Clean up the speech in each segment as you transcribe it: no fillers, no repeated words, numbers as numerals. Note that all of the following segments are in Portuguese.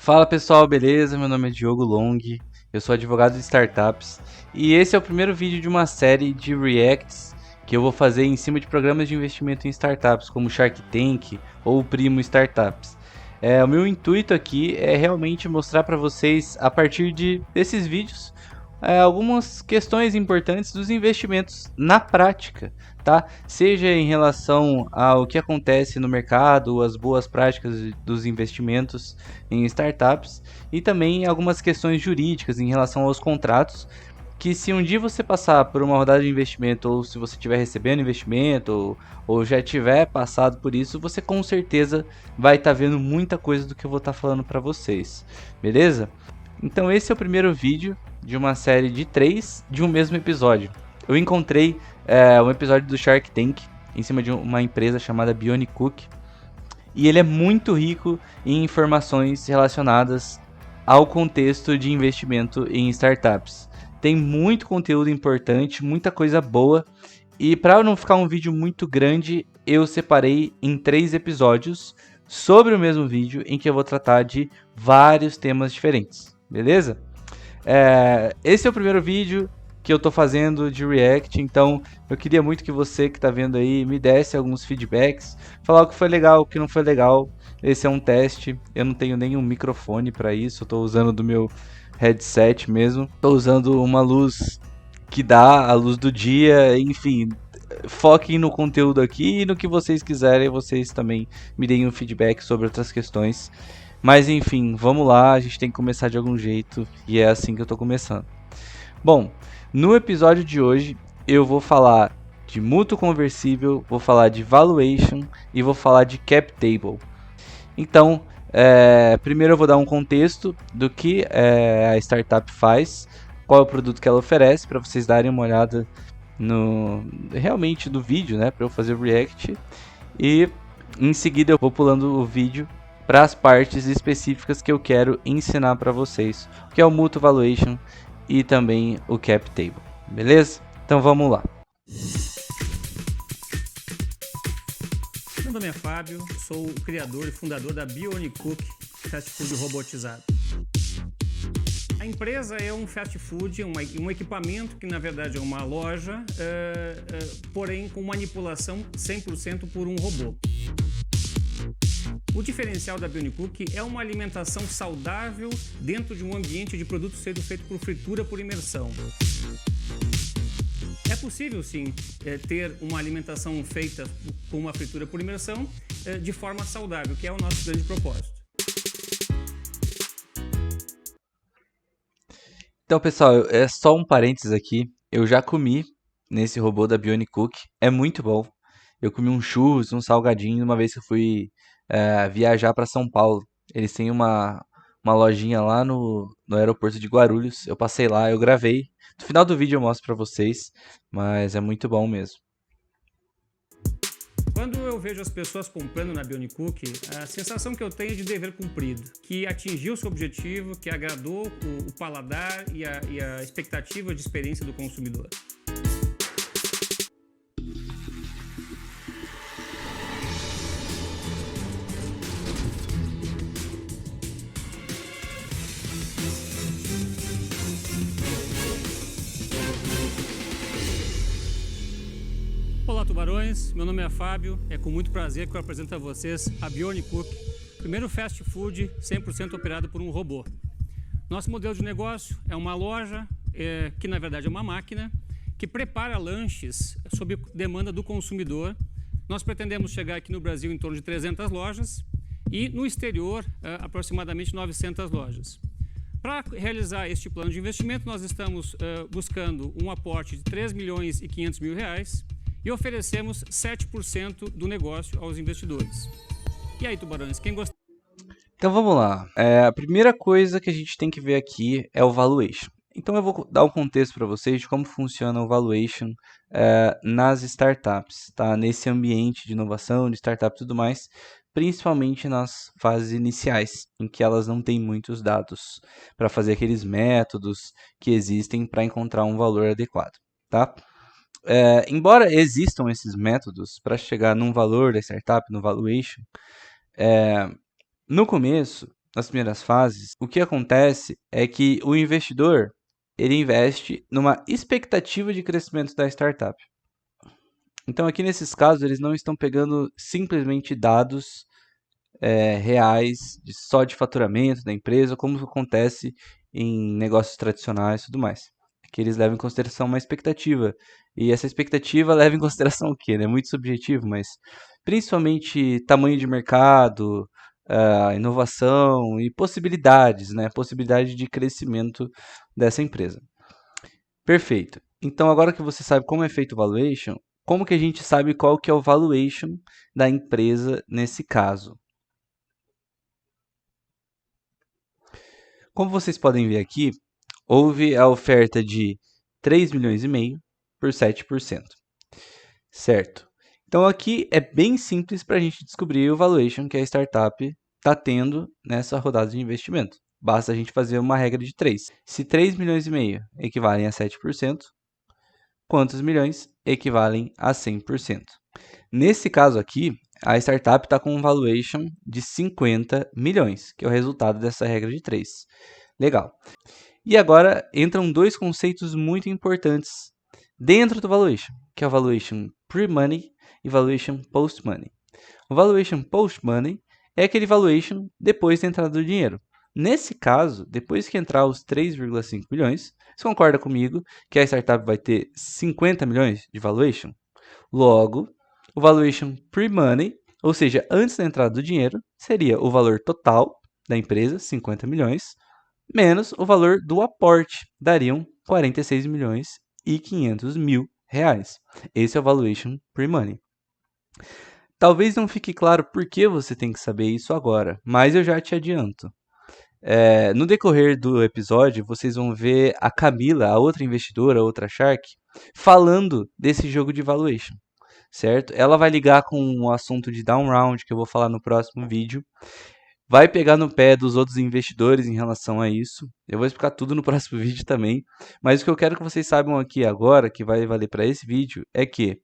Fala pessoal, beleza? Meu nome é Diogo Long, eu sou advogado de startups e esse é o primeiro vídeo de uma série de reacts que eu vou fazer em cima de programas de investimento em startups, como Shark Tank ou o Primo Startups. O meu intuito aqui é realmente mostrar para vocês, a partir desses vídeos, algumas questões importantes dos investimentos na prática, tá? Seja em relação ao que acontece no mercado, as boas práticas dos investimentos em startups e também algumas questões jurídicas em relação aos contratos, que se um dia você passar por uma rodada de investimento ou se você estiver recebendo investimento ou já tiver passado por isso, você com certeza vai estar vendo muita coisa do que eu vou estar falando para vocês, beleza? Então esse é o primeiro vídeo de uma série de 3 de um mesmo episódio. Eu encontrei um episódio do Shark Tank em cima de uma empresa chamada Bionic Cook, e ele é muito rico em informações relacionadas ao contexto de investimento em startups. Tem muito conteúdo importante, muita coisa boa, e para não ficar um vídeo muito grande, eu separei em 3 episódios sobre o mesmo vídeo em que eu vou tratar de vários temas diferentes, beleza? Esse é o primeiro vídeo que eu tô fazendo de React, então eu queria muito que você que tá vendo aí me desse alguns feedbacks, falar o que foi legal, o que não foi legal. Esse é um teste, eu não tenho nenhum microfone para isso, eu tô usando do meu headset mesmo. Tô usando uma luz que dá a luz do dia, enfim, foquem no conteúdo aqui e no que vocês quiserem, vocês também me deem um feedback sobre outras questões. Mas enfim, vamos lá, a gente tem que começar de algum jeito e é assim que eu tô começando. Bom, no episódio de hoje eu vou falar de mútuo conversível, vou falar de valuation e vou falar de cap table. Então, primeiro eu vou dar um contexto do que a startup faz, qual é o produto que ela oferece, para vocês darem uma olhada realmente do vídeo, né, para eu fazer o react. E em seguida eu vou pulando o vídeo para as partes específicas que eu quero ensinar para vocês, que é o Mutual Valuation e também o Cap Table, beleza? Então vamos lá. Meu nome é Fábio, sou o criador e fundador da Bionic Cook, fast food robotizado. A empresa é um fast food, um equipamento que na verdade é uma loja, porém com manipulação 100% por um robô. O diferencial da Bionic Cook é uma alimentação saudável dentro de um ambiente de produto sendo feito por fritura por imersão. É possível sim ter uma alimentação feita com uma fritura por imersão de forma saudável, que é o nosso grande propósito. Então pessoal, é só um parênteses aqui, eu já comi nesse robô da Bionic Cook, é muito bom. Eu comi um churros, um salgadinho uma vez que eu fui viajar para São Paulo. Eles têm uma lojinha lá no aeroporto de Guarulhos. Eu passei lá, eu gravei. No final do vídeo eu mostro para vocês, mas é muito bom mesmo. Quando eu vejo as pessoas comprando na Bionic Cook, a sensação que eu tenho é de dever cumprido, que atingiu seu objetivo, que agradou o paladar e a expectativa de experiência do consumidor. Olá tubarões, meu nome é Fábio, é com muito prazer que eu apresento a vocês a Bionic Cook, primeiro fast food 100% operado por um robô. Nosso modelo de negócio é uma loja, que na verdade é uma máquina, que prepara lanches sob demanda do consumidor. Nós pretendemos chegar aqui no Brasil em torno de 300 lojas e no exterior aproximadamente 900 lojas. Para realizar este plano de investimento, nós estamos buscando um aporte de 3 milhões e 500 mil reais, e oferecemos 7% do negócio aos investidores. E aí, tubarões, quem gosta? Então vamos lá. A primeira coisa que a gente tem que ver aqui é o valuation. Então eu vou dar um contexto para vocês de como funciona o valuation nas startups, tá? Nesse ambiente de inovação, de startup e tudo mais, principalmente nas fases iniciais, em que elas não têm muitos dados para fazer aqueles métodos que existem para encontrar um valor adequado, tá? Embora existam esses métodos para chegar num valor da startup, no valuation, no começo nas primeiras fases, o que acontece é que o investidor ele investe numa expectativa de crescimento da startup. Então, aqui nesses casos, eles não estão pegando simplesmente dados reais só de faturamento da empresa, como acontece em negócios tradicionais e tudo mais. Que eles levam em consideração uma expectativa. E essa expectativa leva em consideração o quê? É muito subjetivo, mas principalmente tamanho de mercado, inovação e possibilidades, né? Possibilidade de crescimento dessa empresa. Perfeito. Então, agora que você sabe como é feito o valuation, como que a gente sabe qual que é o valuation da empresa nesse caso? Como vocês podem ver aqui, houve a oferta de 3 milhões e meio por 7%. Certo? Então aqui é bem simples para a gente descobrir o valuation que a startup está tendo nessa rodada de investimento. Basta a gente fazer uma regra de 3. Se 3 milhões e meio equivalem a 7%, quantos milhões equivalem a 100%? Nesse caso aqui, a startup está com um valuation de 50 milhões, que é o resultado dessa regra de 3. Legal. E agora entram dois conceitos muito importantes dentro do valuation, que é o valuation pre-money e valuation post-money. O valuation post-money é aquele valuation depois da entrada do dinheiro. Nesse caso, depois que entrar os 3,5 milhões, você concorda comigo que a startup vai ter 50 milhões de valuation? Logo, o valuation pre-money, ou seja, antes da entrada do dinheiro, seria o valor total da empresa, 50 milhões, menos o valor do aporte, dariam 46 milhões e 500 mil reais. Esse é o valuation pre-money. Talvez não fique claro por que você tem que saber isso agora, mas eu já te adianto. No decorrer do episódio, vocês vão ver a Camila, a outra investidora, a outra Shark, falando desse jogo de valuation, certo? Ela vai ligar com o assunto de down round, que eu vou falar no próximo vídeo. Vai pegar no pé dos outros investidores em relação a isso. Eu vou explicar tudo no próximo vídeo também. Mas o que eu quero que vocês saibam aqui agora, que vai valer para esse vídeo, é que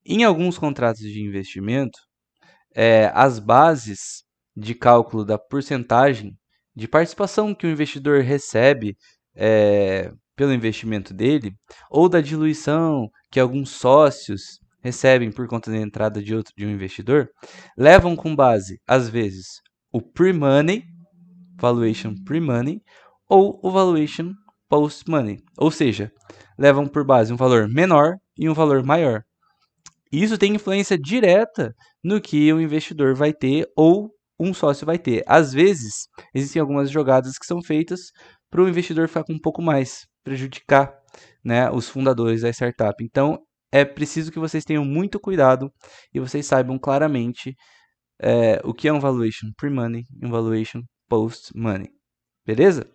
em alguns contratos de investimento, as bases de cálculo da porcentagem de participação que o investidor recebe pelo investimento dele, ou da diluição que alguns sócios recebem por conta da entrada de um investidor, levam com base, às vezes, o pre-money, valuation pre-money, ou o valuation post-money. Ou seja, levam por base um valor menor e um valor maior. Isso tem influência direta no que o investidor vai ter ou um sócio vai ter. Às vezes, existem algumas jogadas que são feitas para o investidor ficar com um pouco mais, prejudicar, né, os fundadores da startup. Então, é preciso que vocês tenham muito cuidado e vocês saibam claramente o que é um valuation pre-money e um valuation post-money. Beleza?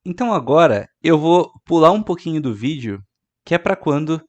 Então agora eu vou pular um pouquinho do vídeo, que é para quando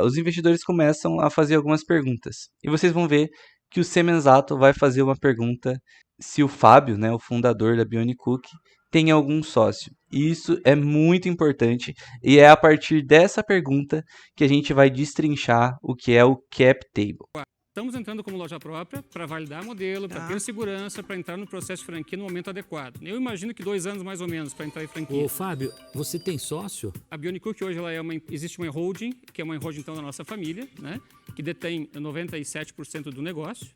os investidores começam a fazer algumas perguntas. E vocês vão ver que o Semenzato vai fazer uma pergunta se o Fábio, né, o fundador da Bionicuk, tem algum sócio. E isso é muito importante e é a partir dessa pergunta que a gente vai destrinchar o que é o cap table. Estamos entrando como loja própria para validar modelo, para ter segurança, para entrar no processo de franquia no momento adequado. Eu imagino que 2 anos mais ou menos para entrar em franquia. Ô Fábio, você tem sócio? A Bionicuk hoje ela existe uma holding, que é uma holding então da nossa família, né, que detém 97% do negócio,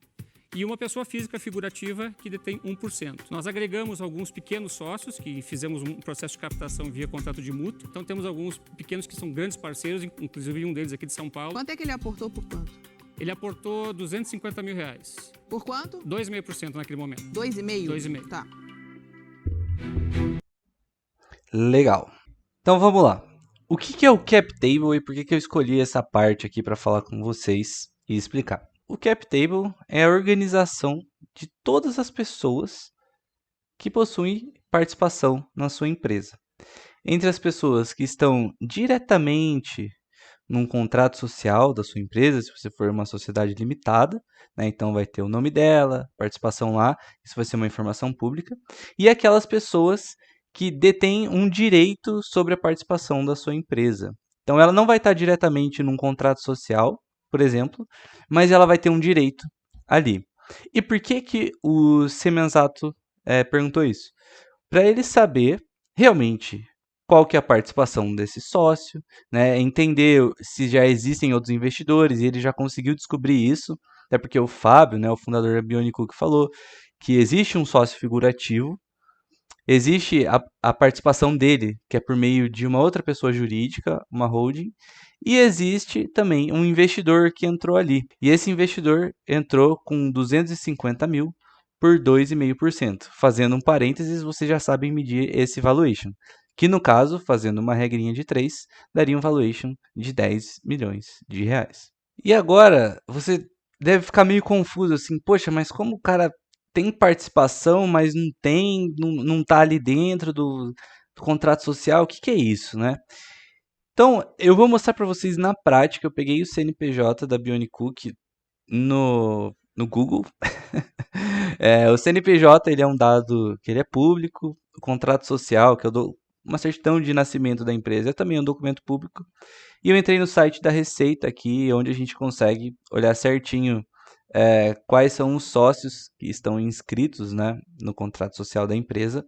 e uma pessoa física figurativa que detém 1%. Nós agregamos alguns pequenos sócios, que fizemos um processo de captação via contrato de mútuo. Então temos alguns pequenos que são grandes parceiros, inclusive um deles aqui de São Paulo. Quanto é que ele aportou por quanto? Ele aportou 250 mil reais. Por quanto? 2,5% naquele momento. 2,5%? 2,5%. Tá. Legal. Então vamos lá. O que é o cap table e por que eu escolhi essa parte aqui para falar com vocês e explicar? O cap table é a organização de todas as pessoas que possuem participação na sua empresa. Entre as pessoas que estão diretamente num contrato social da sua empresa, se você for uma sociedade limitada, né, então vai ter o nome dela, participação lá, isso vai ser uma informação pública, e aquelas pessoas que detêm um direito sobre a participação da sua empresa. Então ela não vai estar diretamente num contrato social, por exemplo, mas ela vai ter um direito ali. E por que o Semenzato perguntou isso? Para ele saber realmente qual que é a participação desse sócio, né? Entender se já existem outros investidores, e ele já conseguiu descobrir isso, até porque o Fábio, né, o fundador da Bionicook, falou que existe um sócio figurativo, existe a participação dele, que é por meio de uma outra pessoa jurídica, uma holding, e existe também um investidor que entrou ali. E esse investidor entrou com 250 mil por 2,5%. Fazendo um parênteses, vocês já sabem medir esse valuation. Que no caso, fazendo uma regrinha de 3, daria um valuation de 10 milhões de reais. E agora, você deve ficar meio confuso assim, poxa, mas como o cara tem participação, mas não tem, não tá ali dentro do contrato social, o que que é isso, né? Então, eu vou mostrar para vocês na prática. Eu peguei o CNPJ da Bionicook no Google. O CNPJ ele é um dado que ele é público. O contrato social, que eu dou uma certidão de nascimento da empresa, é também um documento público. E eu entrei no site da Receita aqui, onde a gente consegue olhar certinho quais são os sócios que estão inscritos, né, no contrato social da empresa.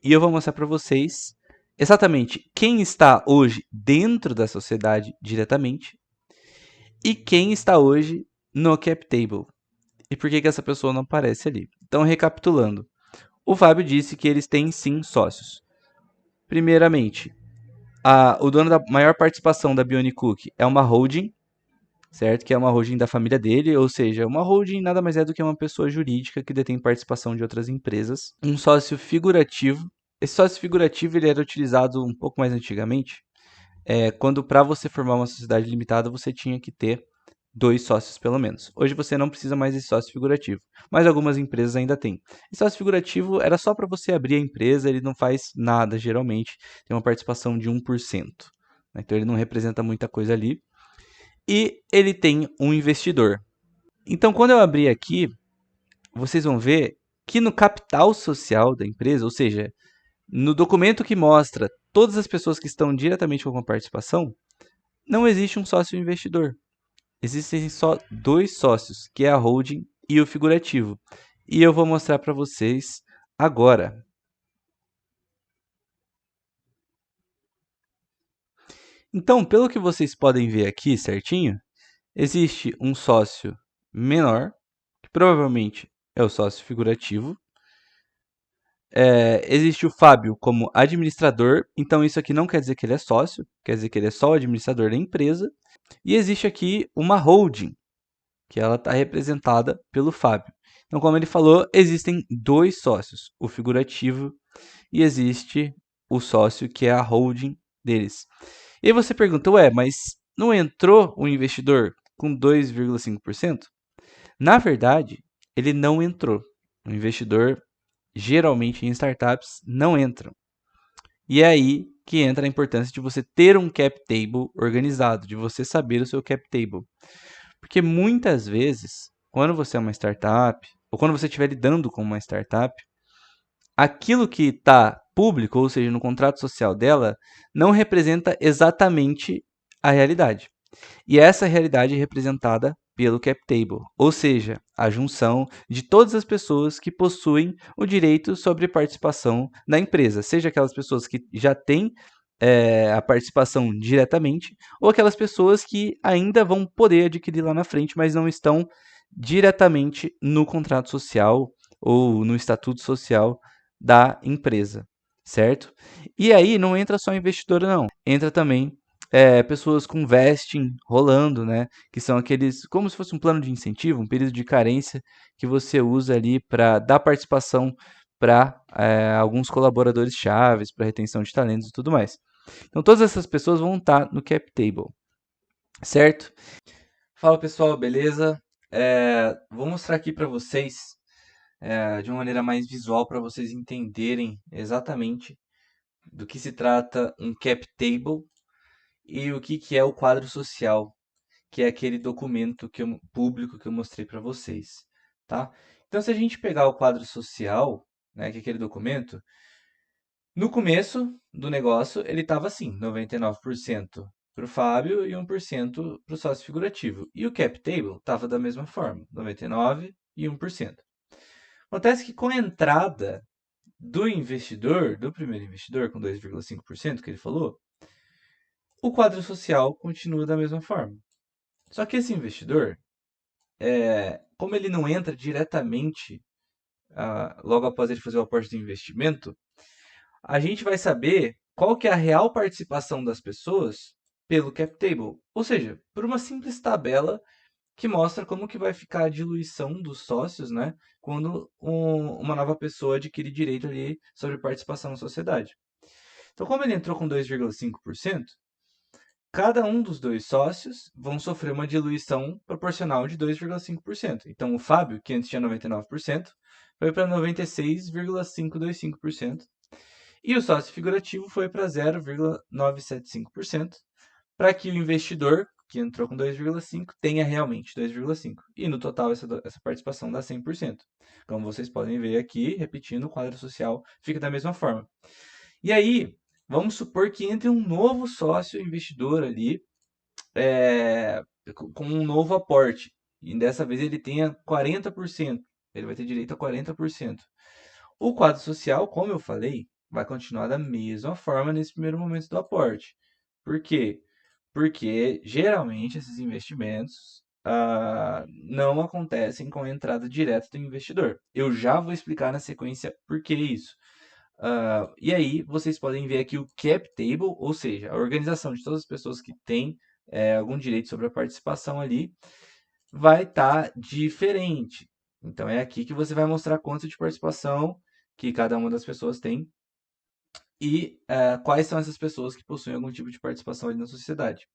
E eu vou mostrar para vocês exatamente quem está hoje dentro da sociedade diretamente e quem está hoje no cap table. E por que essa pessoa não aparece ali. Então, recapitulando. O Fábio disse que eles têm sim sócios. Primeiramente, o dono da maior participação da Bionicook é uma holding, certo? Que é uma holding da família dele, ou seja, uma holding nada mais é do que uma pessoa jurídica que detém participação de outras empresas. Um sócio figurativo. Esse sócio figurativo ele era utilizado um pouco mais antigamente, quando para você formar uma sociedade limitada você tinha que ter 2 sócios pelo menos. Hoje você não precisa mais desse sócio figurativo, mas algumas empresas ainda têm. Esse sócio figurativo era só para você abrir a empresa, ele não faz nada geralmente, tem uma participação de 1%. Então ele não representa muita coisa ali. E ele tem um investidor. Então quando eu abrir aqui, vocês vão ver que no capital social da empresa, ou seja, no documento que mostra todas as pessoas que estão diretamente com a participação, não existe um sócio investidor. Existem só 2 sócios, que é a holding e o figurativo. E eu vou mostrar para vocês agora. Então, pelo que vocês podem ver aqui certinho, existe um sócio menor, que provavelmente é o sócio figurativo. Existe o Fábio como administrador, então isso aqui não quer dizer que ele é sócio, quer dizer que ele é só o administrador da empresa. E existe aqui uma holding, que ela está representada pelo Fábio. Então, como ele falou, existem 2 sócios, o figurativo e existe o sócio que é a holding deles. E aí você pergunta, ué, mas não entrou o investidor com 2,5%? Na verdade, ele não entrou. O investidor, geralmente em startups, não entra. E é aí que entra a importância de você ter um cap table organizado, de você saber o seu cap table. Porque muitas vezes, quando você é uma startup, ou quando você estiver lidando com uma startup, aquilo que está público, ou seja, no contrato social dela, não representa exatamente a realidade. E essa realidade é representada pelo cap table, ou seja, a junção de todas as pessoas que possuem o direito sobre participação na empresa, seja aquelas pessoas que já têm a participação diretamente, ou aquelas pessoas que ainda vão poder adquirir lá na frente, mas não estão diretamente no contrato social ou no estatuto social da empresa, certo? E aí não entra só investidor, não. Entra também pessoas com vesting rolando, né? Que são aqueles, como se fosse um plano de incentivo, um período de carência que você usa ali para dar participação para alguns colaboradores chaves, para retenção de talentos e tudo mais. Então, todas essas pessoas vão estar no cap table, certo? Fala pessoal, beleza? Vou mostrar aqui para vocês de uma maneira mais visual para vocês entenderem exatamente do que se trata um cap table e o que é o quadro social, que é aquele documento público que eu mostrei para vocês, tá? Então, se a gente pegar o quadro social, né, que é aquele documento, no começo do negócio ele estava assim, 99% para o Fábio e 1% para o sócio figurativo. E o cap table estava da mesma forma, 99% e 1%. Acontece que com a entrada do investidor, do primeiro investidor, com 2,5% que ele falou, o quadro social continua da mesma forma. Só que esse investidor, como ele não entra diretamente logo após ele fazer o aporte do investimento, a gente vai saber qual que é a real participação das pessoas pelo cap table, ou seja, por uma simples tabela que mostra como que vai ficar a diluição dos sócios, né, quando uma nova pessoa adquire direito ali sobre participação na sociedade. Então, como ele entrou com 2,5%, cada um dos dois sócios vão sofrer uma diluição proporcional de 2,5%. Então, o Fábio, que antes tinha 99%, foi para 96,525%. E o sócio figurativo foi para 0,975%, para que o investidor, que entrou com 2,5%, tenha realmente 2,5%. E no total, essa participação dá 100%. Como vocês podem ver aqui, repetindo, o quadro social fica da mesma forma. E aí, vamos supor que entre um novo sócio investidor ali, com um novo aporte. E dessa vez ele tenha 40%. Ele vai ter direito a 40%. O quadro social, como eu falei, vai continuar da mesma forma nesse primeiro momento do aporte. Por quê? Porque geralmente esses investimentos não acontecem com a entrada direta do investidor. Eu já vou explicar na sequência por que isso. E aí vocês podem ver aqui o cap table, ou seja, a organização de todas as pessoas que têm algum direito sobre a participação ali, vai estar diferente. Então é aqui que você vai mostrar quanto de participação que cada uma das pessoas tem e quais são essas pessoas que possuem algum tipo de participação ali na sociedade.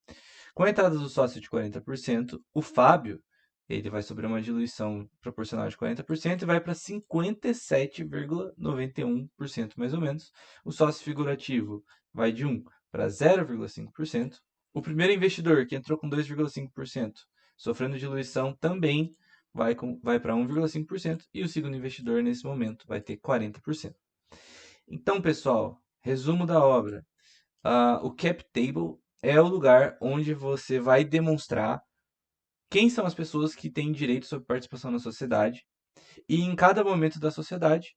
Com a entrada do sócio de 40%, o Fábio ele vai sofrer uma diluição proporcional de 40% e vai para 57,91% mais ou menos. O sócio figurativo vai de 1 para 0,5%. O primeiro investidor, que entrou com 2,5%, sofrendo diluição, também vai para 1,5%. E o segundo investidor, nesse momento, vai ter 40%. Então, pessoal, resumo da obra. O cap table é o lugar onde você vai demonstrar quem são as pessoas que têm direito sobre participação na sociedade e em cada momento da sociedade,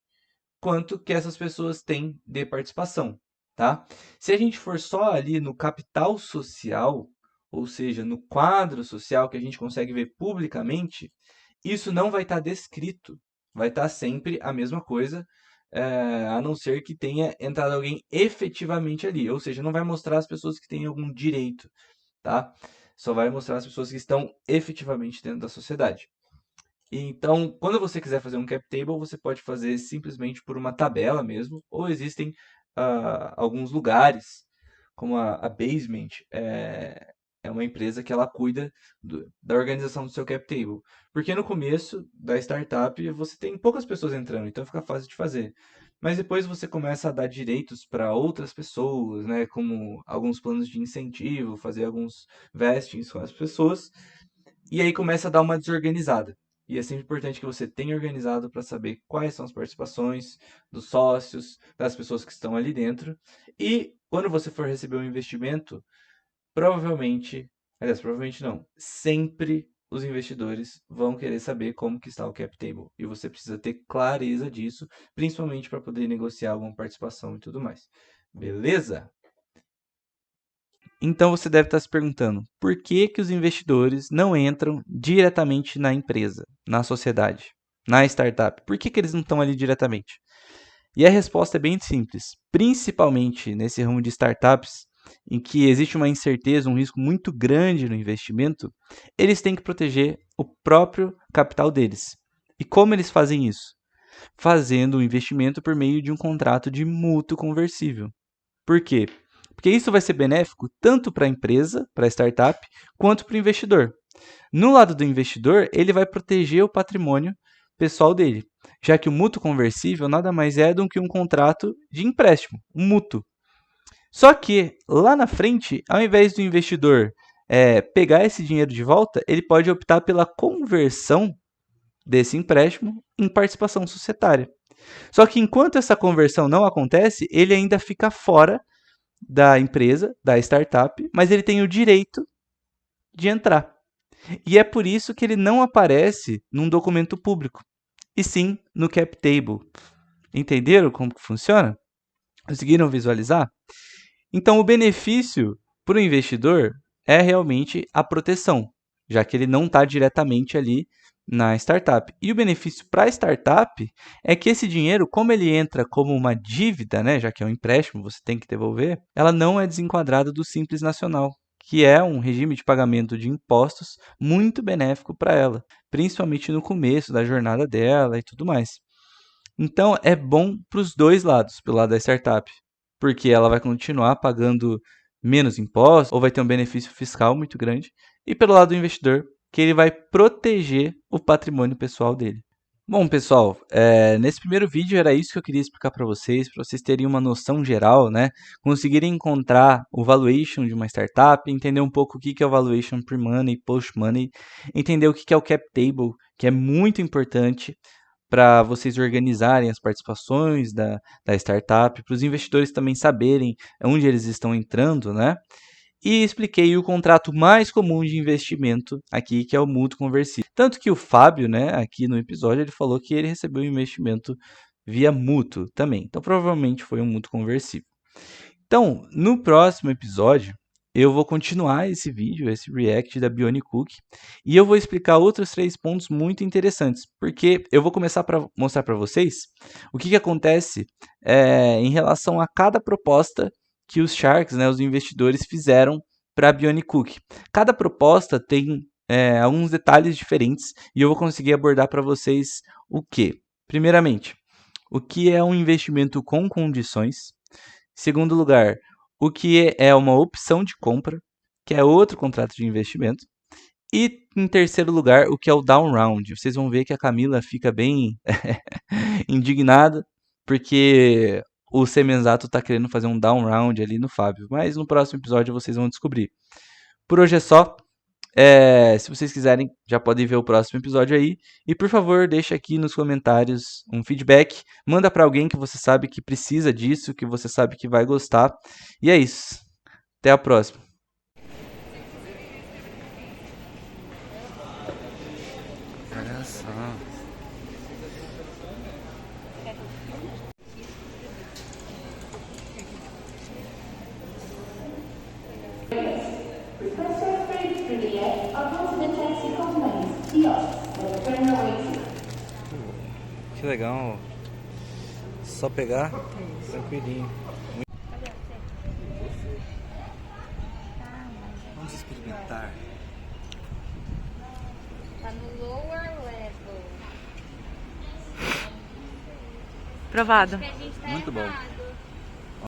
quanto que essas pessoas têm de participação, tá? Se a gente for só ali no capital social, ou seja, no quadro social que a gente consegue ver publicamente, isso não vai estar descrito, vai estar sempre a mesma coisa, a não ser que tenha entrado alguém efetivamente ali, ou seja, não vai mostrar as pessoas que têm algum direito, tá? Só vai mostrar as pessoas que estão efetivamente dentro da sociedade. Então, quando você quiser fazer um cap table, você pode fazer simplesmente por uma tabela mesmo, ou existem alguns lugares, como a Basement, é uma empresa que ela cuida da organização do seu cap table. Porque no começo da startup você tem poucas pessoas entrando, então fica fácil de fazer. Mas depois você começa a dar direitos para outras pessoas, né, como alguns planos de incentivo, fazer alguns vestings com as pessoas, e aí começa a dar uma desorganizada. E é sempre importante que você tenha organizado para saber quais são as participações dos sócios, das pessoas que estão ali dentro. E quando você for receber um investimento, provavelmente não, sempre os investidores vão querer saber como que está o cap table. E você precisa ter clareza disso, principalmente para poder negociar alguma participação e tudo mais. Beleza? Então você deve estar se perguntando, por que que os investidores não entram diretamente na empresa, na sociedade, na startup? Por que que eles não estão ali diretamente? E a resposta é bem simples, principalmente nesse ramo de startups, em que existe uma incerteza, um risco muito grande no investimento, eles têm que proteger o próprio capital deles. E como eles fazem isso? Fazendo o investimento por meio de um contrato de mútuo conversível. Por quê? Porque isso vai ser benéfico tanto para a empresa, para a startup, quanto para o investidor. No lado do investidor, ele vai proteger o patrimônio pessoal dele, já que o mútuo conversível nada mais é do que um contrato de empréstimo, um mútuo. Só que lá na frente, ao invés do investidor pegar esse dinheiro de volta, ele pode optar pela conversão desse empréstimo em participação societária. Só que enquanto essa conversão não acontece, ele ainda fica fora da empresa, da startup, mas ele tem o direito de entrar. E é por isso que ele não aparece num documento público, e sim no cap table. Entenderam como que funciona? Conseguiram visualizar? Então, o benefício para o investidor é realmente a proteção, já que ele não está diretamente ali na startup. E o benefício para a startup é que esse dinheiro, como ele entra como uma dívida, né, já que é um empréstimo, você tem que devolver, ela não é desenquadrada do Simples Nacional, que é um regime de pagamento de impostos muito benéfico para ela, principalmente no começo da jornada dela e tudo mais. Então, é bom para os dois lados, pelo lado da startup, porque ela vai continuar pagando menos impostos ou vai ter um benefício fiscal muito grande, e pelo lado do investidor, que ele vai proteger o patrimônio pessoal dele. Bom, pessoal, nesse primeiro vídeo era isso que eu queria explicar para vocês terem uma noção geral, né? Conseguirem encontrar o valuation de uma startup, entender um pouco o que é o valuation pre-money, post-money, entender o que é o cap table, que é muito importante para vocês organizarem as participações da startup, para os investidores também saberem onde eles estão entrando, né? E expliquei o contrato mais comum de investimento aqui, que é o mútuo conversível. Tanto que o Fábio, né, aqui no episódio, ele falou que ele recebeu um investimento via mútuo também. Então, provavelmente foi um mútuo conversível. Então, no próximo episódio, eu vou continuar esse vídeo, esse react da Bionicook, e eu vou explicar outros 3 pontos muito interessantes, porque eu vou começar a mostrar para vocês o que acontece em relação a cada proposta que os Sharks, né, os investidores, fizeram para a Bionicook. Cada proposta tem alguns detalhes diferentes e eu vou conseguir abordar para vocês o que? Primeiramente, o que é um investimento com condições. Segundo lugar, o que é uma opção de compra, que é outro contrato de investimento. E em terceiro lugar, o que é o down round. Vocês vão ver que a Camila fica bem indignada, porque o Semenzato está querendo fazer um down round ali no Fábio. Mas no próximo episódio vocês vão descobrir. Por hoje é só. Se vocês quiserem, já podem ver o próximo episódio aí. E por favor, deixa aqui nos comentários um feedback. Manda para alguém que você sabe que precisa disso, que você sabe que vai gostar. E é isso. Até a próxima. Olha só. Que legal. Só pegar, tranquilinho. Vamos experimentar. Tá no lower level. Provado. Que a gente tá Muito bom. errado.